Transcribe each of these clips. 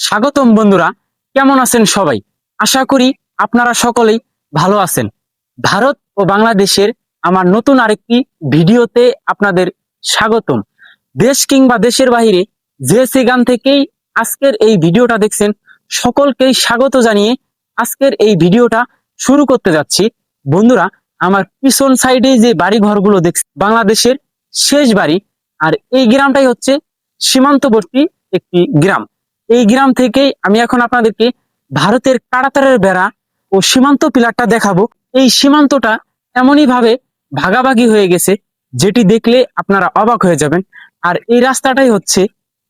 স্বাগতম বন্ধুরা, কেমন আছেন সবাই? আশা করি আপনারা সকলেই ভালো আছেন। ভারত ও বাংলাদেশের আমার নতুন আরেকটি ভিডিওতে আপনাদের স্বাগতম। দেশ কিংবা দেশের বাইরে যে সেখান থেকেই আজকের এই ভিডিওটা দেখছেন, সকলকেই স্বাগত জানিয়ে আজকের এই ভিডিওটা শুরু করতে যাচ্ছি। বন্ধুরা, আমার পিছন সাইডে যে বাড়ি ঘরগুলো দেখছেন, বাংলাদেশের শেষ বাড়ি। আর এই গ্রামটাই হচ্ছে সীমান্তবর্তী একটি গ্রাম। এই গ্রাম থেকেই আমি এখন আপনাদেরকে ভারতের কাঁটাতারের বেড়া ও সীমান্ত পিলারটা দেখাবো। এই সীমান্তটা এমনই ভাবে ভাগাভাগি হয়ে গেছে, যেটি দেখলে আপনারা অবাক হয়ে যাবেন। আর এই রাস্তাটাই হচ্ছে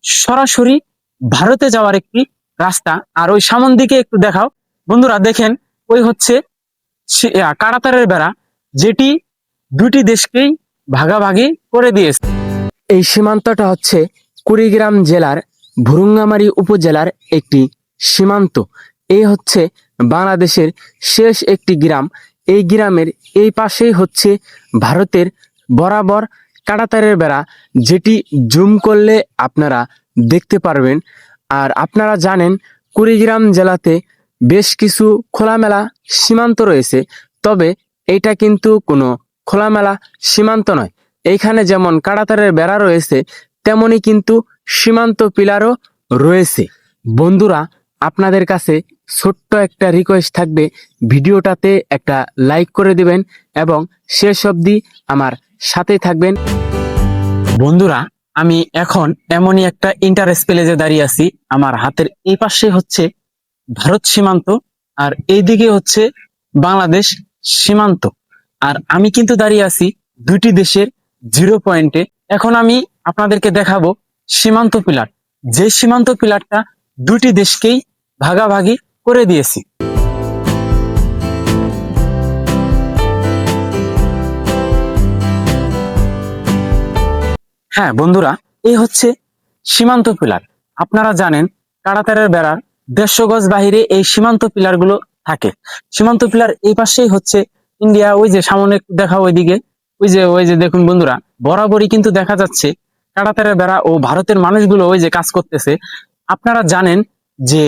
সরাসরি ভারতে যাওয়ার একটি রাস্তা। আর ওই সামন দিকে একটু দেখাও বন্ধুরা, দেখেন ওই হচ্ছে কাঁটাতারের বেড়া, যেটি দুটি দেশকেই ভাগাভাগি করে দিয়েছে। এই সীমান্তটা হচ্ছে কুড়িগ্রাম জেলার ভুরুঙ্গামারী উপজেলার একটি সীমান্ত। এই হচ্ছে বাংলাদেশের শেষ একটি গ্রাম। এই গ্রামের এই পাশেই হচ্ছে ভারতের বরাবর কাঁটাতারের বেড়া, যেটি জুম করলে আপনারা দেখতে পারবেন। আর আপনারা জানেন কুড়িগ্রাম জেলাতে বেশ কিছু খোলামেলা সীমান্ত রয়েছে, তবে এটা কিন্তু কোনো খোলামেলা সীমান্ত নয়। এইখানে যেমন কাঁটাতারের বেড়া রয়েছে, তেমনি কিন্তু সীমান্ত পিলারও রয়েছে। বন্ধুরা, আপনাদের কাছে ছোট্ট একটা রিকোয়েস্ট থাকবে, ভিডিওটাতে একটা লাইক করে দিবেন এবং শেষ অবধি আমার সাথে থাকবেন। বন্ধুরা, আমি এখন এমনই একটা ইন্টারেস্ট প্লেসে দাঁড়িয়ে আছি। আমার হাতের এই পাশে হচ্ছে ভারত সীমান্ত, আর এইদিকে হচ্ছে বাংলাদেশ সীমান্ত। আর আমি কিন্তু দাঁড়িয়ে আছি দুইটি দেশের জিরো পয়েন্টে। এখন আমি আপনাদেরকে দেখাবো সীমান্ত পিলার, যে সীমান্ত পিলারটা দুটি দেশকেই ভাগাভাগি করে দিয়েছি। হ্যাঁ বন্ধুরা, এই হচ্ছে সীমান্ত পিলার। আপনারা জানেন কাঁটাতারের বেড়ার 150 গজ বাহিরে এই সীমান্ত পিলার গুলো থাকে। সীমান্ত পিলার এই পাশেই হচ্ছে ইন্ডিয়া। ওই যে সামনে দেখা, ওইদিকে ওই যে দেখুন বন্ধুরা, বরাবরই কিন্তু দেখা যাচ্ছে কাঁটাতারের বেড়া ও ভারতের মানুষগুলো ওই যে কাজ করতেছে। আপনারা জানেন যে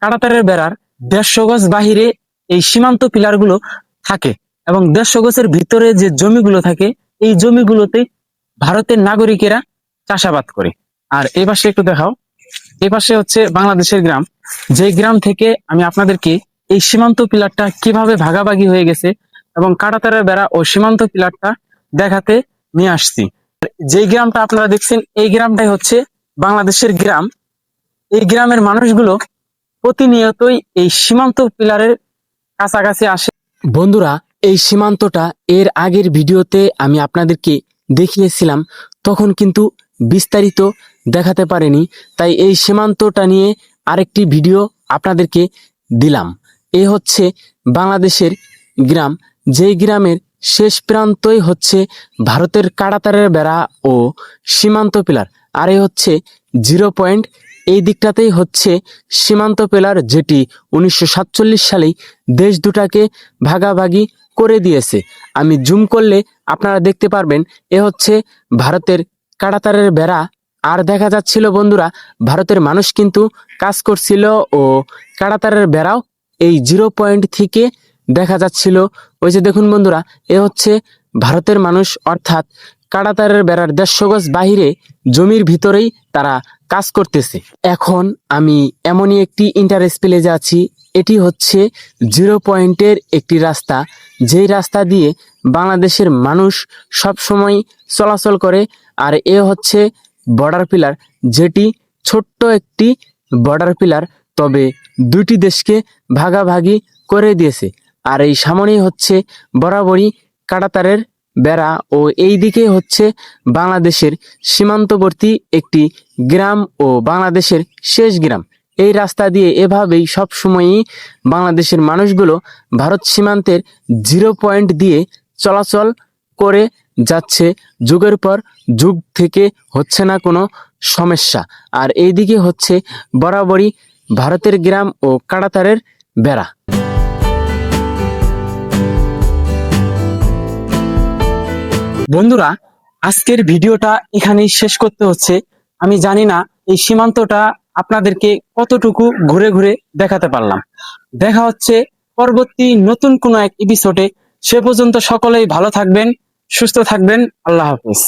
কাঁটাতারের বেড়ার 150 গজ বাহিরে এই সীমান্ত পিলার গুলো থাকে, এবং 150 গজের ভিতরে যে জমিগুলো থাকে, এই জমিগুলোতে ভারতের নাগরিকেরা চাষাবাদ করে। আর এই পাশে একটু দেখাও, এই পাশে হচ্ছে বাংলাদেশের গ্রাম, যে গ্রাম থেকে আমি আপনাদেরকে এই সীমান্ত পিলারটা কিভাবে ভাগাভাগি হয়ে গেছে এবং কাঁটাতারের বেড়া ও সীমান্ত পিলারটা দেখাতে নিয়ে আসছি। যে গ্রামটা আপনারা দেখছেন, এই গ্রামটাই হচ্ছে বাংলাদেশের গ্রাম। এই গ্রামের মানুষগুলো প্রতিনিয়তই এই সীমান্ত পিলারের কাছাকাছি আসে। বন্ধুরা, এই সীমান্তটা এর আগের ভিডিওতে আমি আপনাদেরকে দেখিয়েছিলাম, তখন কিন্তু বিস্তারিত দেখাতে পারেনি, তাই এই সীমান্তটা নিয়ে আরেকটি ভিডিও আপনাদেরকে দিলাম। এ হচ্ছে বাংলাদেশের গ্রাম, যেই গ্রামের শেষ প্রান্তই হচ্ছে ভারতের কাঁটাতারের বেড়া ও সীমান্ত পিলার। আর এ হচ্ছে জিরো পয়েন্ট, এই দিকটাতেই হচ্ছে সীমান্ত পিলার, যেটি 1947 সালেই দেশ দুটাকে ভাগাভাগি করে দিয়েছে। আমি জুম করলে আপনারা দেখতে পারবেন এ হচ্ছে ভারতের কাঁটাতারের বেড়া। আর দেখা যাচ্ছিল বন্ধুরা, ভারতের মানুষ কিন্তু কাজ করছিল ও কাঁটাতারের বেড়াও এই জিরো পয়েন্ট থেকে দেখা যাচ্ছিল। ওই যে দেখুন বন্ধুরা, এ হচ্ছে ভারতের মানুষ, অর্থাৎ কাঁটাতারের বেড়ার 150 গজ বাহিরে জমির ভিতরেই তারা কাজ করতেছে। এখন আমি এমনই একটি ইন্টারেস্ট প্লেসে আছি। এটি হচ্ছে জিরো পয়েন্টের একটি রাস্তা, যেই রাস্তা দিয়ে বাংলাদেশের মানুষ সব সময় চলাচল করে। আর এ হচ্ছে বর্ডার পিলার, যেটি ছোট্ট একটি বর্ডার পিলার, তবে দুটি দেশকে ভাগাভাগি করে দিয়েছে। আর এই সামনেই হচ্ছে বরাবরই কাঁটাতারের বেড়া ও এই দিকে হচ্ছে বাংলাদেশের সীমান্তবর্তী একটি গ্রাম ও বাংলাদেশের শেষ গ্রাম। এই রাস্তা দিয়ে এভাবেই সব সময়ই বাংলাদেশের মানুষগুলো ভারত সীমান্তের জিরো পয়েন্ট দিয়ে চলাচল করে যাচ্ছে। যুগের পর যুগ থেকে হচ্ছে না কোনো সমস্যা। আর এইদিকে হচ্ছে বরাবরই ভারতের গ্রাম ও কাঁটাতারের বেড়া। বন্ধুরা, আজকের ভিডিওটা এখানেই শেষ করতে হচ্ছে। আমি জানি না এই সীমান্তটা আপনাদেরকে কতটুকু ঘুরে ঘুরে দেখাতে পারলাম। দেখা হচ্ছে পরবর্তী নতুন কোনো এক এপিসোডে। সে পর্যন্ত সকলেই ভালো থাকবেন, সুস্থ থাকবেন। আল্লাহ হাফিজ।